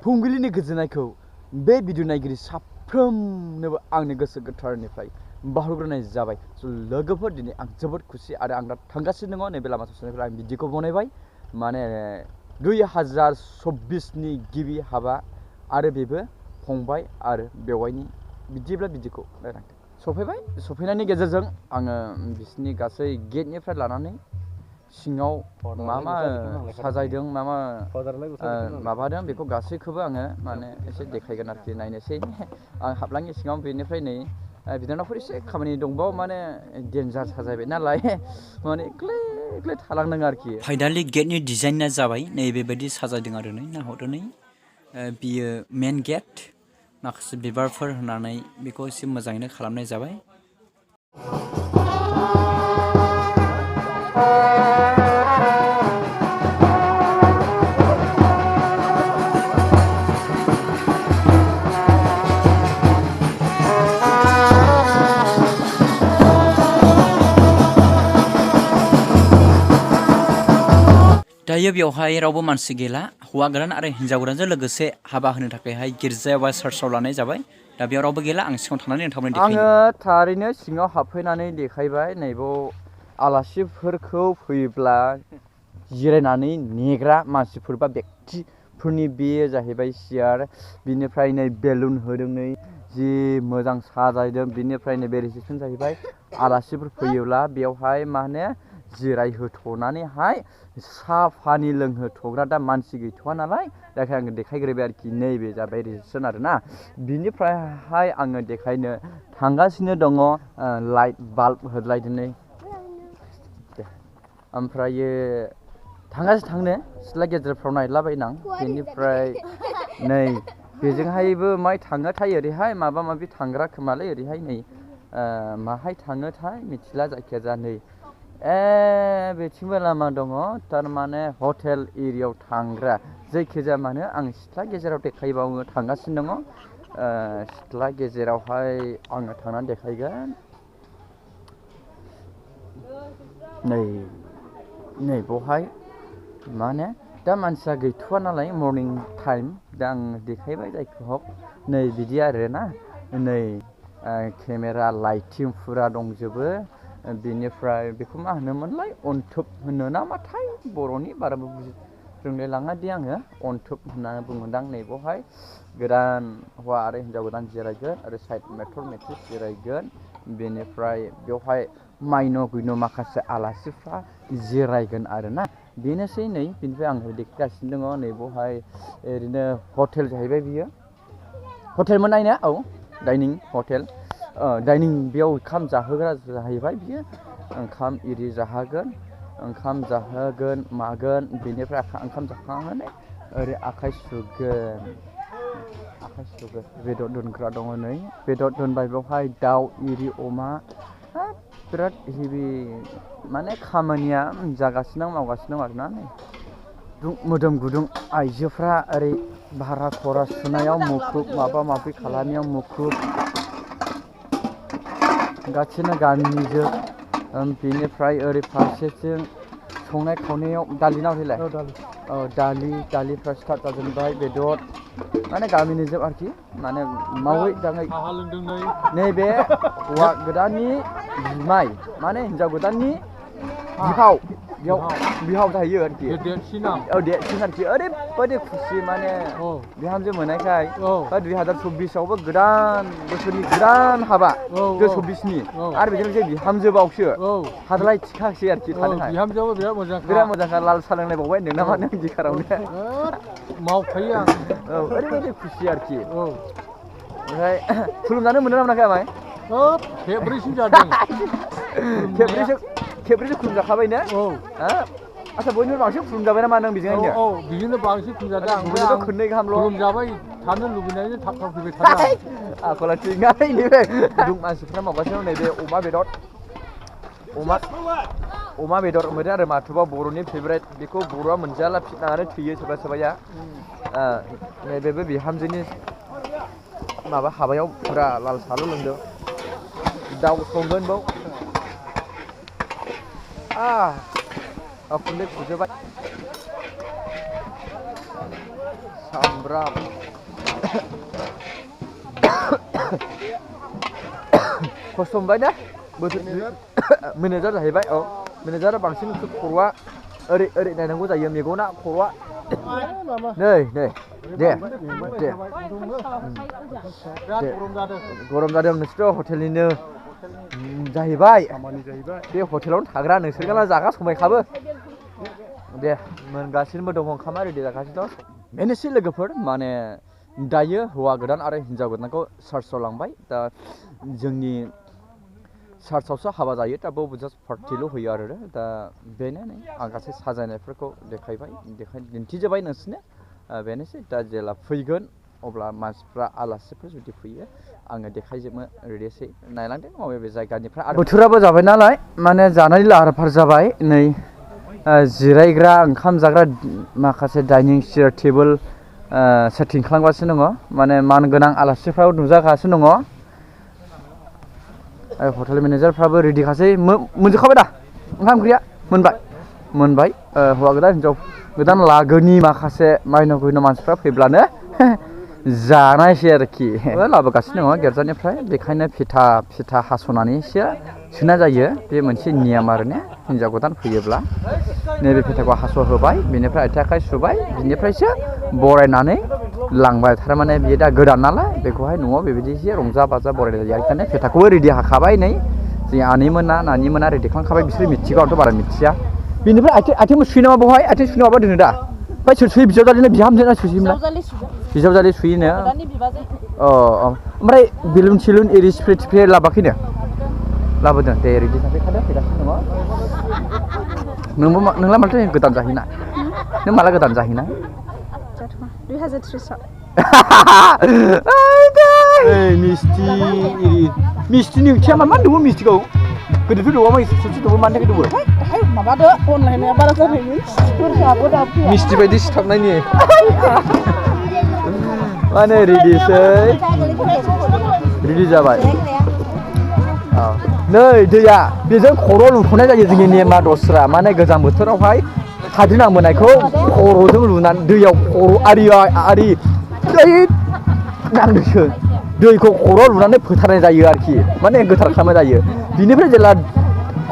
फुंबिलिनि गोजोननायखौ बे भिडिअ नायगिरि साफ्रोमनोबो आंनि गोसो गोथारनिफ्राय बावहरग्रोनाय जाबाय। लोगोफोर दिनै आं जोबोद खुसि आरो आं दा थांगासिनो दङ नैबे लामा ससेनिफ्राय आं भिडिअखौ बनायबाय। माने 2024नि गिबि हाबा आरो बेबो फंबाय आरो बेवाइनि बिदिब्ला भिडिअखौ नायलांदो। सफैनायनि गेजेरजों आङो बिसिनि गासै गेटनिफ्राय लानानै सिङाव मा साजायदों मा माबादों बेखौ गासैखौबो आङो माने एसे देखायगोन आरोखि नायनोसै। आं हाबलाङि सिङाव बेनिफ्राय नै बिनानावफोर एसे खामानि दंबावो माने डेन्जार साजायबाय नालाय माने क्ले थालांदों आरोखि। फाइनालि गेटनि डिजाइना जाबाय नैबेबायदि साजायदों आरो नै नाहरदो नै बियो मेन गेट माखासे बिबारफोर होनानै बेखौ एसे मोजाङैनो खालामनाय जाबाय। दायो बेवहाय रावबो मानसि गैला। हौवा गोदान आरो हिन्जाव गोदानजों लोगोसे हाबा होनो थाखायहाय गिर्जायाव बा चार्चआव लानाय जाबाय। दा बेयाव रावबो गैला। आं सिगाङाव थांनानै नोंथांमोननो देखायनो। आङो थारैनो सिङाव हाबफैनानै देखायबाय। नैबाव आलासिफोरखौ फैयोब्ला जिरायनानै नेग्रा मानसिफोर बा व्यक्तिफोरनि बेयो जाहैबाय सियार। बिनिफ्राय नै बेलुन होदों नै जि मोजां साजायदों। बिनिफ्राय नैबे रिसेपसन जाहैबाय। आलासिफोर फैयोब्ला बेवहाय मा होनो जिरायहोथ'नानैहाय साहा पानि लोंहोथ'ग्रा दा मानसि गैथ'वा नालाय दाखाय आङो देखायग्रोबाय आरोखि। नैबे जाबाय रिसेपसन आरोना। बिनिफ्रायहाय आङो देखायनो थांगासिनो दङ लाइट बाल्ब होलायदों नै। ओमफ्रायो थांनो सिथ्ला गेजेरफ्राव नायलाबायनां। बेनिफ्राय नै बेजोंहायबो माय थाङोथाय ओरैहाय माबा माबि थांग्रा खोमालै ओरैहाय नै माहाय थाङोथाय मिथिला। जायखिजाया नै बेथिंबो लामा दङ थारमाने हटेल एरियायाव थांग्रा। जायखिजाया मानो आं सिथ्ला गेजेराव देखायबावनो थांगासिनो दङ। सिथ्ला गेजेरावहाय आङो थांनानै देखायगोन। नै बहाय माने दा मानसिया गैथ'वा नालाय मर्निं टाइम दा आं देखायबाय जायखौ हक नै बिदि आरोना। नै केमेरा लाइटिं फुरा दंजोबो। बिनिफ्राय बेखौ मा होनोमोनलाय अनथोब होनो नामाथाय बर'नि बाराबो रोंलाय लाङा दे आङो। अनथोब होननानै बुङोदां। नै बेवहाय गोदान हौवा आरो हिन्जाव गोदान जिरायगोन आरो साइड मेट्रिस जिरायगोन। बेनिफ्राय बेवहाय मायन' गुइन' माखासे आलासिफ्रा जिरायगोन आरोना। बेनोसै नै बिनिफ्राय आं देखायगासिनो दङ। नै बेवहाय ओरैनो हटेल जाहैबाय बियो। हटेलमोन नायनो औ डाइनिं हटेल डाइनिं बेयाव ओंखाम जाहोग्रा जाहैबाय बियो। ओंखाम इरि जाहोगोन मागोन। बेनिफ्राय ओंखाम जाखांनानै ओरै आखाइ सुगोन। बेदर दोनग्रा दङ नै बेदर दोनबाय बेवहाय दाउ इरि अमा बिराद हेभि माने खामानिया जागासिनो मावगासिनो दं आरोना। नै मोदोम गुदुं आइजोफ्रा ओरै भारा खरा सुनायाव मुखुब माबा माबि खालामनायाव मुखुब गासिनो गामिनिजों। बेनिफ्राय ओरै फारसेथिं संनाय खावनायाव दालिना हरैलाय दालिफ्रा स्टार्ट जाजेनबाय। बेदर माने गामिनि जोब आरोखि माने मावै दाङै। नैबे हौवा गोदाननि बिमाय माने हिन्जाव गोदाननि बिहाव जाहैयो आरोखि। देरसिन आरोखि। ओरैबायदि खुसि माने बिहामजो मोननायखाय। 2024आवबो गोदान बोसोरनि गोदान हाबा 2024नि आरो बेजों लोगोसे बिहामजोबावसो हादलाय थिखांसै आरोखि थानो थाखाय। बिहामजोआबो बिराद मोजांखा लाल सालोंलायबावबाय होनदों नामा नों गिखारावनो। मावखायो आं। ओरैबायदि खुसि आरोखि। ओमफ्राय खुलुमजानो मोनदों ना मोनाखै आमाय? खेबब्रैसिम जादों। खेबब्रैसो खुलुमजाखाबाय ने? आচ্ছা बयनिफ्राय बांसिन खुलुमजाबाय नामा नों बेजोंहायनो? बिजोंनो बांसिन खुलुमजादों। गुबुनजोंथ' खननै गाहामल'। खुलुमजाबाय थानो लुबैनायजों थाब फैबाय थादों। आखला थिगानो नैबे गुदुं मानसिफ्रा मावगासिनो दं। नैबे अमा बेदर मोनो आरो माथुबा बर'नि फेभरेट। बेखौ बर'आ मोनजाला फिनानै थैयो सोरबा सोरबाया। नैबेबो बिहामजोनि माबा हाबायाव फुरा लाल साल' लोंदों। दाउ संगोन बाव Ukunदै खुजोबाय सामब्राम खस्थ' मोनबाय ना बोथोर मेनेजार जाहैबाय औ मेनेजारा बांसिन खर'आ ओरै नायनांगौ जायो मेगना खर'आ नै दे गरम जादों नोंसोरथ' हटेलनिनो जाहैबाय बे हटेलावनो थाग्रा नोंसोर गाला जागा समायखाबो दे मोनगासिनोबो दङ ओंखामा रेडि जागासिनो दं बेनोसै लोगोफोर माने दायो हौवा गोदान आरो हिन्जाव गोदानखौ चार्चआव लांबाय दा जोंनि चार्चआवसो हाबा जायो दा बेयाव जास्ट पार्टिल' होयो आरो दा बेनो नै आं गासै साजायनायफोरखौ दिन्थिजोब्बाय नोंसोरनो बेनोसै दा जेला फैगोन अब्ला मानसिफ्रा आलासिफोर जुदि फैयो आङो देखायजोबनो रेडिसै नायलांदों बबे जायगानिफ्राय आरो बोथोराबो जाबाय नालाय माने जानायनि लाहार फाहार जाबाय नै जिरायग्रा ओंखाम जाग्रा माखासे डाइनिं चेयार टेबोल सेटिं खालामगासिनो दङ माने मान गोनां आलासिफ्राबो नुजागासिनो दङ हटेल मेनेजारफ्राबो रेडिखासै मोनजोबखाबाय दा ओंखाम ओंख्रिया मोनबाय हौवा गोदान हिन्जाव गोदान लागोनि माखासे माइनाव गुइनाव मानसिफ्रा फैब्लानो जानायसै आरोखि लाबोगासिनो दङ गिर्जानिफ्राय बेखायनो फिथा हास'नानैसो सोना जायो बे मोनसे नियम आरो ने हिन्जाव गोदान फैयोब्ला नैबे फिथाखौ हास' होबाय बिनिफ्राय आथिं आखाइ सुबाय बिनिफ्रायसो बरायनानै लांबाय थारमाने बियो दा गोदान नालाय बेखौहाय न'आव बेबायदिसो रंजा बाजा बरायनाय जायो ओंखायनो फिथाखौबो रेडि हाखाबाय नै जोंनि आनैमोना रेडि खालामखाबाय बिसोर मिथिगौ आंथ' बारा मिथिया बिनिफ्राय आथिंबो सुयो नामा बेवहाय आथिं सुनो माबा दोनो दा ओमफ्राय सोर सुयो बिजावजालिनो बिहामजोना सुयोमोन बिजावजालि सुयोनो ओमफ्राय बेलुन सिलुन एरि स्प्रे लाबाखैनो लाबोदों दे रेडि जाफैखादों फैगासिनो दङ नोंला माथो गोदान जाहैना नों माला गोदान जाहैना 2003 मिस्थिनि ओंथिया मा दङ मिस्थिखौ गोदोथ' दङा ससे दङ मानि थाखाय दङ माबादो अनलाइनआ बारा जाबायमोन सिफोरखौबो दा फैया मिस्टि बायदि सिथाबनायनि माने रेडि जाबाय नै दैया बेजों खर' लुख'नाय जायो जोंनि नेमा दस्रा माने गोजां बोथोरावहाय हाद्रि नांबोनायखौ खर'जों लुनानै दैयाव खर' आरि नांदोंसो दैखौ खर' लुनानै फोथारनाय जायो आरोखि माने गोथार खालामनाय जायो बिनिफ्राय जेब्ला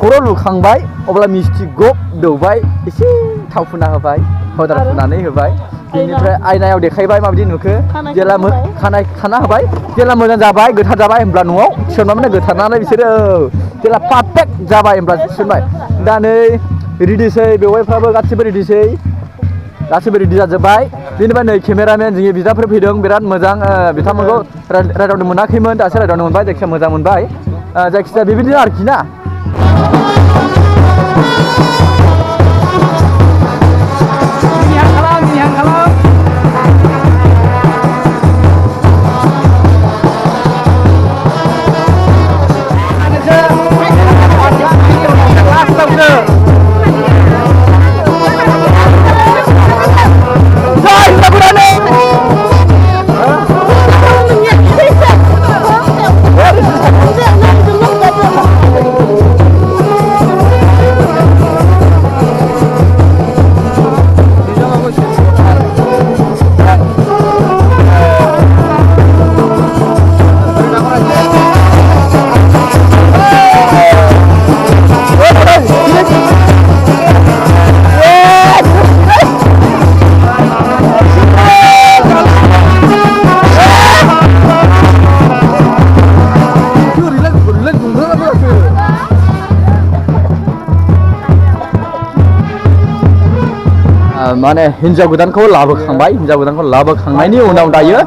खर' लुखांबाय अब्ला मिस्टि गब दौबाय एसे थाव फुना होबाय पाउदार फुनानै होबाय बिनिफ्राय आयनायाव देखायबाय माबायदि नुखो जेला खानाय खाना होबाय जेला मोजां जाबाय गोथार जाबाय होमब्ला न'आव थिसनबाय माने गोथार नालाय बिसोरो जेला पारफेक्ट जाबाय होमब्ला थिसनबाय दा नै रेडिसै बेवाइफ्राबो गासिबो रेडिसै गासिबो रेडि जाजोब्बाय बेनिफ्राय नै केमेरामेन जोंनि बिदाफोर फैदों बिराद मोजां बिथांमोनखौ रायदावनो मोनाखैमोन दासो रायदावनो मोनबाय जायखिजाया मोजां मोनबाय जायखिजाया बेबायदिनो आरोखि ना माने हिन्जाव गोदानखौ लाबोखांनायनि उनाव दायो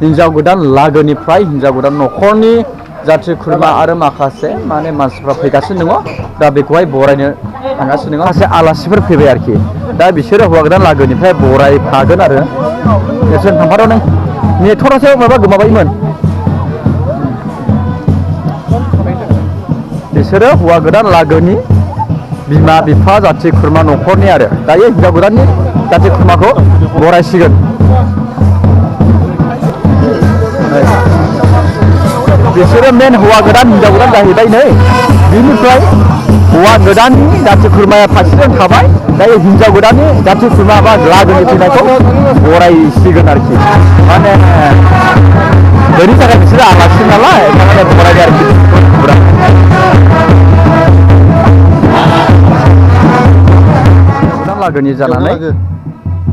हिन्जाव गोदान लागोनिफ्राय हिन्जाव गोदान न'खरनि जाथि खुरमा आरो माखासे माने मानसिफ्रा फैगासिनो दङ दा बेखौहाय बरायनो थांगासिनो दङ माखासे आलासिफोर फैबाय आरोखि दा बिसोरो हौवा गोदान लागोनिफ्राय बरायफागोन आरो बिसोर थांफादों नों नेटवर्कआसो माबा गोमाबायमोन बिसोरो हौवा गोदान लागोनि बिमा बिफा जाथि खुरमा न'खरनि आरो दायो हिन्जाव गोदाननि जाथि खुरमाखौ बरायसिगोन बिसोरो मेन हौवा गोदान हिन्जाव गोदान जाहैबाय नै बिनिफ्राय हौवा गोदाननि जाथि खुरमाया फारसेजों थाबाय दायो हिनजाव गोदाननि जाथि खुरमा बा लागोनि फैनायखौ बरायसिगोन आरोखि माने बेनि थाखाय बिसोरो आलासि नालाय माने बरायबाय आरोखि गोदान लागोनि जानानै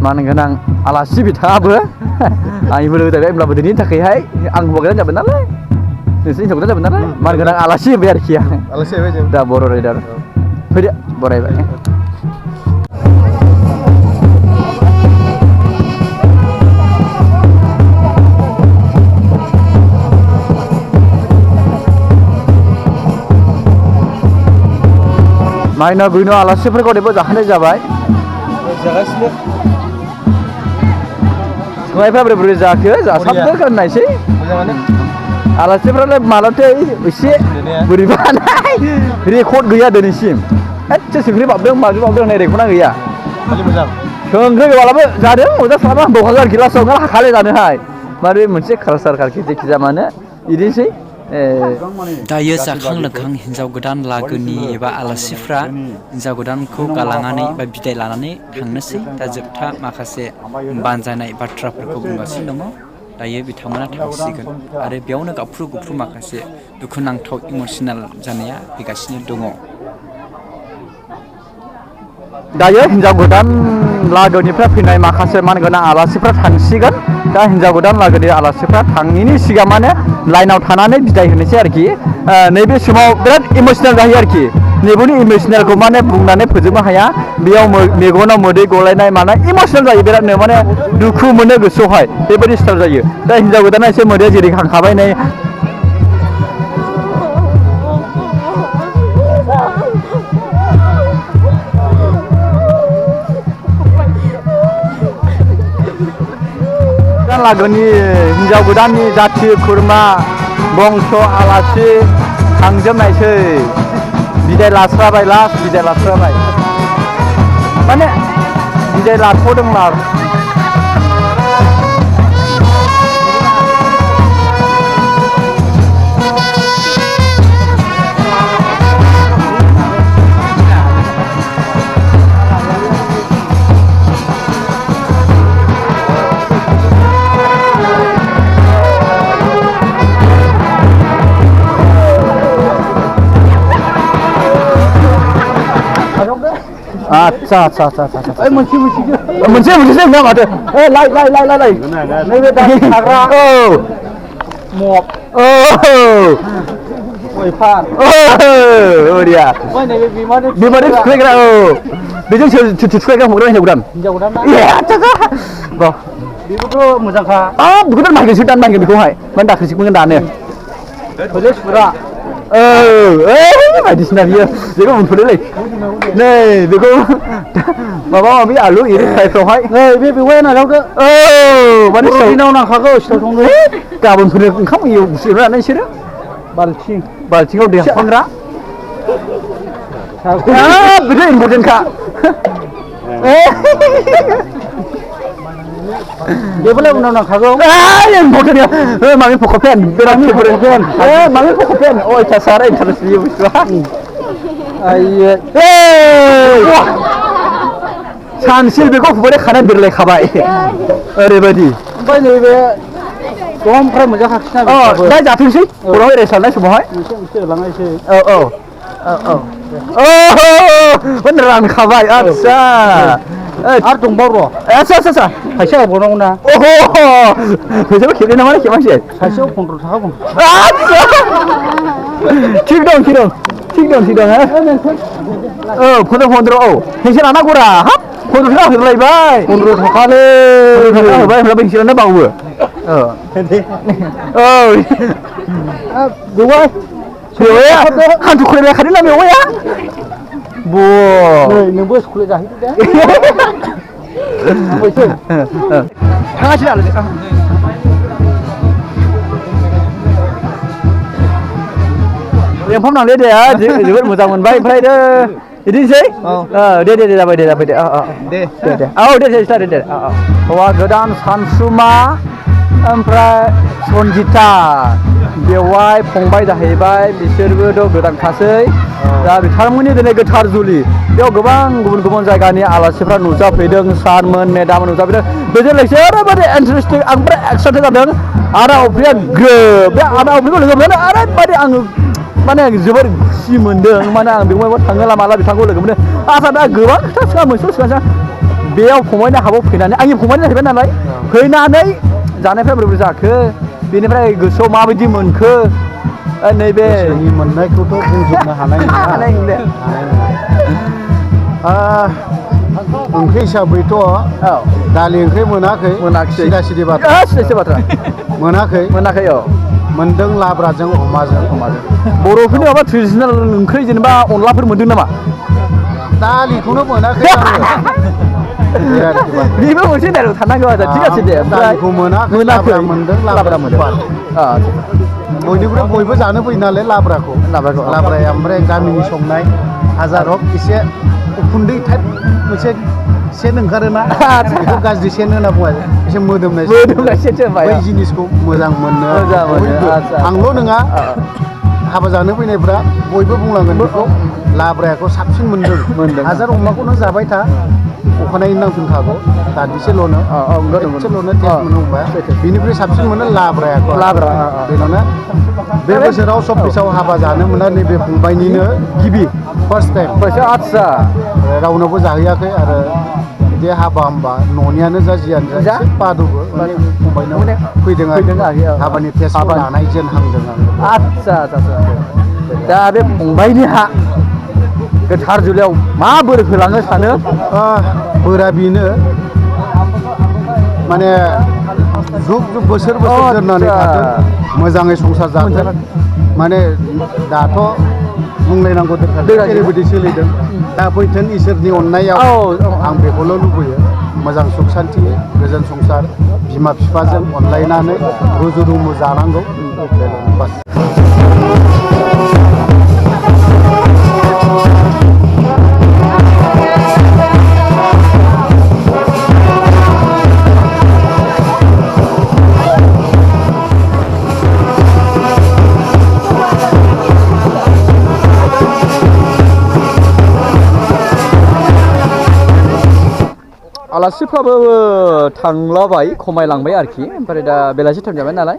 मान गोनां आलासि बिथाङाबो आंनिबो लोगो जाबाय होमब्लाबो दिनैनि थाखायहाय आं हौवा गोदान जाबाय नालाय नोंसोर हिनजाव गोदान जाबाय नालाय मान गोनां आलासि होबाय आरोखि आं आलासि जाबाय जों दा बर' रायदार फैदो बरायबाय माइना गुइनो आलासिफोरखौ देबो जाहोनाय जाबाय जागासिनो संनायफ्रा बोरै बोरै जाखो जासाबदो होननायसै मोजाङानो आलासिफ्रालाय मालाथो एसे बोरैबा रेकर्ड गैया दिनैसिम एसे संख्रि बाबदों माजों बाबदों होननाय रेकर्डआ गैया खालि मोजां संख्रि गोबालाबो जादों मोजां साबा बहाजार गिलासाव ओंखार हाखाले जानोहाय माने मोनसे कालसार खालखि जेखिजाया मानो बिदिनोसै दायो जाखां लोंखां हिन्जाव गोदान लागोनि एबा आलासिफ्रा हिन्जाव गोदानखौ गालांनानै बा बिदाय लानानै थांनोसै दा जोबथा माखासे बानजायनाय बाथ्राफोरखौ बुंगासिनो दङ दायो बिथांमोना थांसिगोन आरो बेयावनो गाबफ्रु गुबफ्रु माखासे दुखुनांथाव इमोसनेल जानाया फैगासिनो दङ दायो हिन्जाव गोदान लागोनिफ्राय फैनाय माखासे मानगोनां आलासिफ्रा थांसिगोन दा हिन्जाव गोदान लागोनि आलासिफ्रा थाङिनि सिगां माने लाइनाव थानानै बिदाय होनोसै आरोखि नैबे समाव बिराद इमोसनेल जायो आरोखि नैबेनि इमोसनेलखौ माने बुंनानै फोजोबनो हाया बेयाव मेगनाव मोदै गलायनाय मानाय इमोसनेल जायो बिरादनो माने दुखु मोनो गोसोआवहाय बेबायदि स्टाइल जायो दा हिन्जाव गोदाना एसे मोदैया जेरैखांखाबाय नै लागोनि हिन्जाव गोदाननि जाथि खुरमा बंस आलासि थांजोबनायसै बिदाय लास्राबाय लास्ट बिदाय लास्राबाय माने बिदाय लाथ'दोंला आच्छा मोनसे नङा माथो लाइ नैबे दानि थाग्रा औ मब गयफान ओरिया नैबे बिमानि थुखैग्रा औ बेजों थुखैग्रा हरग्रा हिन्जाव गोदान बेबोथ' मोजांखा बेखौथ' नायगोनसो दान नायगोन बेखौहाय माने दाख्लैसो दानो थोले सुरा बायदिसिना बियो बेखौ मोनफोरलै नै बेखौ माबा माबि आलु एरि फ्रायफ्रावहाय नै बे बेवहाय नाजावदो माने दिनाव नांखागौ सिथाव संनो गाबोनफोर ओंखाम होयो गुसुरानो बिसोरो बाल्थिङाव दै हाबखांग्रा बेथ' इम्परटेन्टखा बेबोलाय उनाव नांखागौ इम्परटेन्ट मामि पक'पेन बेराद फेभरेट मामि पक'पेन अयथासार इन्टारेस्ट बियो बुस्थुआ सानसिल बेखौ फुबाय खानाय बिरलायखाबाय ओरैबायदि ओमफ्राय नैबे दमफ्राय मोनजाखाखिना दा जाथोंसै खर'आव एराय सारनाय समावहाय लांनायसै रानखाबाय आच्छा आरो दंबाव र' आच्छा फैसा होबावनांगौ ना फैसाबो खेबनाय नामा खेबांसै सासेयाव 15 थाखा थिग दं 15 औ फैसा लानांगौरा हाब 15 थाखा होलायबाय 15 थाखालै होबाय होनब्ला फैसायानो बावो बेवाया हान्थु खुलायबाय खादों ना बेवाया नै नोंबो स्कुल जाहैदो दे थाङासै आरो लेंफामनांलै दे जोबोद मोजां मोनबाय ओमफ्राय बिदिनोसै दे जाबाय दे हौवा गोदान सानसुमा ओमफ्राय सन्जिता बेवाय फंबाय जाहैबाय बिसोरबोथ' गोदानखासै दा बिथांमोननि दिनै गोथार जुलि बेयाव गोबां गुबुन गुबुन जायगानि आलासिफ्रा नुजाफैदों सारमोन मेदाममोन नुजाफैदों बेजों लोगोसे ओरैबायदि इन्टारेस्टिं आं बिराद एक्साइटेड जादों आदा अफ्रिया बे आदा अफ्रिखौ लोगो मोनो ओरैबायदि आङो माने जोबोर खुसि मोनदों माने आं बेवहायबो थाङो लामाला बिथांखौ लोगो मोनो आसा दा गोबां खोथा सिगां मोनसेल' सिगां बेयाव फंबायनि हाबाव फैनानै आंनि फंबायनि जाहैबाय नालाय फैनानै जानायफ्रा बोरै जाखो बेनिफ्राय गोसोआव माबायदि मोनखो नैबे मोननायखौथ' बुंजोबनो हानाय नङा ओंख्रि हिसाबैथ' दालि ओंख्रि मोनाखै सिदा बाथ्रा मोनाखै मोनदों लाब्राजों अमाजों बर'फोरनि माबा ट्रेडिसनेल ओंख्रि जेनेबा अनलाफोर मोनदों नामा दालिखौनो मोनाखै बेबो मोनसे डाइरेक्ट थानांगौ आरो थिग আছে दे दालिखौ मोनाखै मोनदों लाब्रा मोनदों बयनिख्रुइ बयबो जानो फैयो नालाय लाब्राया ओमफ्राय गामिनि संनाय हाजार हक एसे उखुन्दै टाइप मोनसे सेन ओंखारोना बेखौ गाज्रि सेन होनना बुङो एसे मोदोमनाय बै जिनिसखौ मोजां मोनो आंल' नङा हाबा जानो फैनायफ्रा बयबो बुंलांगोन बेखौ लाब्राखौ साबसिन मोनदों हाजार अमाखौनो जाबाय था अखानायै नांफिनखागौ दादिसेल'नो एसेल'नो टेस्ट मोनो होनबा बिनिख्रुइ साबसिन मोनो लाब्राखौ बेनावनो बे बोसोराव 24आव हाबा जानो मोना नैबे फंबायनिनो गिबि फार्स्ट टाइम आदसा रावनावबो जाहैयाखै आरो बिदि हाबा होमबा न'नियानो जा जियानो जा बादुबो फंबायनाव फैदों आरो हाबानि टेस्टखौ लानाय जेन हांदों आं आदसा दा बे फंबायनि गोथार जुलियाव मा बोर होलांनो सानो बोरा बेनो माने जुग बोसोर दोननानै थाथों मोजाङै संसार जाथों माने दाथ' बुंलायनांगौ दरखार ओरैबायदि सोलिदों दा फैथों इसोरनि अननायाव आं बेखौल' लुबैयो मोजां सुख सान्थि गोजोन संसार बिमा बिफाजों अनलायनानै रुजु रुमु जानांगौ बास आलासिफ्राबो थांलाबाय खमायलांबाय आरोखि ओमफ्राय दा बेलासि टाइम जाबाय नालाय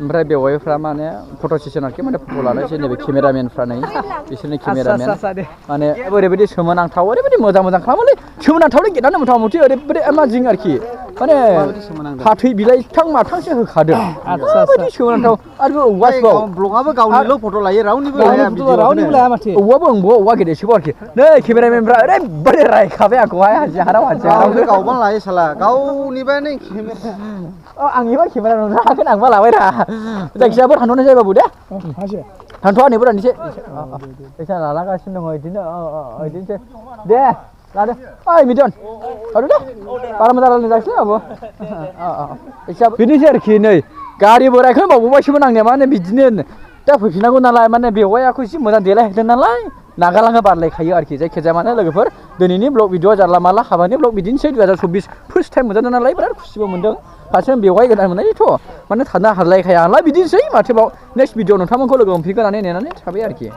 ओमफ्राय बेवाइफ्रा माने फट' सेसन आरोखि माने फट' लानायसै नैबे केमेरामेनफ्रा नै बिसोरनि केमेरामेन माने ओरैबायदि सोमोनांथाव ओरैबायदि मोजां खालामोलै सोमोनांथावलै गेटआनो मथा-मथि ओरैबायदि एमाजिं आरोखि माने फाथै बिलाइथां माथांसो होखादों ओरैबायदि सोमोनांथाव आरो औवासो ब्लगाबो गावनिल' फट' लायो रावनिबो लाया माथो औवाबो औवा गेदेरसोबाव आरोखि नै केमेरामेनफ्रा ओरैबायदि रायखाबाय आंखौहाय हाजाराव गावबा लायो साला गावनिबा नै आंनिबा केमेरा नंखागोन आंबा लाबाय रा जायखिजाया थांथ'नाय जायोबाबो दे थांथ'आ नैबो दानोसै फैसा लालागासिनो दङ बिदिनो बिदिनोसै दे लादो ओइ मिदन लादो दे बारा मोजां रायलायनाय जायाखिसै आबो बिदिनोसै आरोखि नै गारि बोरायखौनो बावबावबायसोमोन आंनिया माने बिदिनो दा फैफिननांगौ नालाय माने बेवाइखौ एसे मोजां देलायहैदों नालाय नागालाङा बारलायखायो आरोखि जायखिजाया माने लोगोफोर दिनैनि ब्लग भिडिअआ जानला मानला हाबानि ब्लग बिदिनोसै 2024 फार्स्ट टाइम मोनजादों नालाय बिराद खुसिबो मोनदों फारसेजों बेवहाय गोदान मोननायथ' माने थानो हालायखाया नालाय बिदिनोसै माथोबाव नेक्स्ट भिडिअ नोंथांमोनखौ लोगो मोनफिनगोन होननानै नेनानै थाबाय आरोखि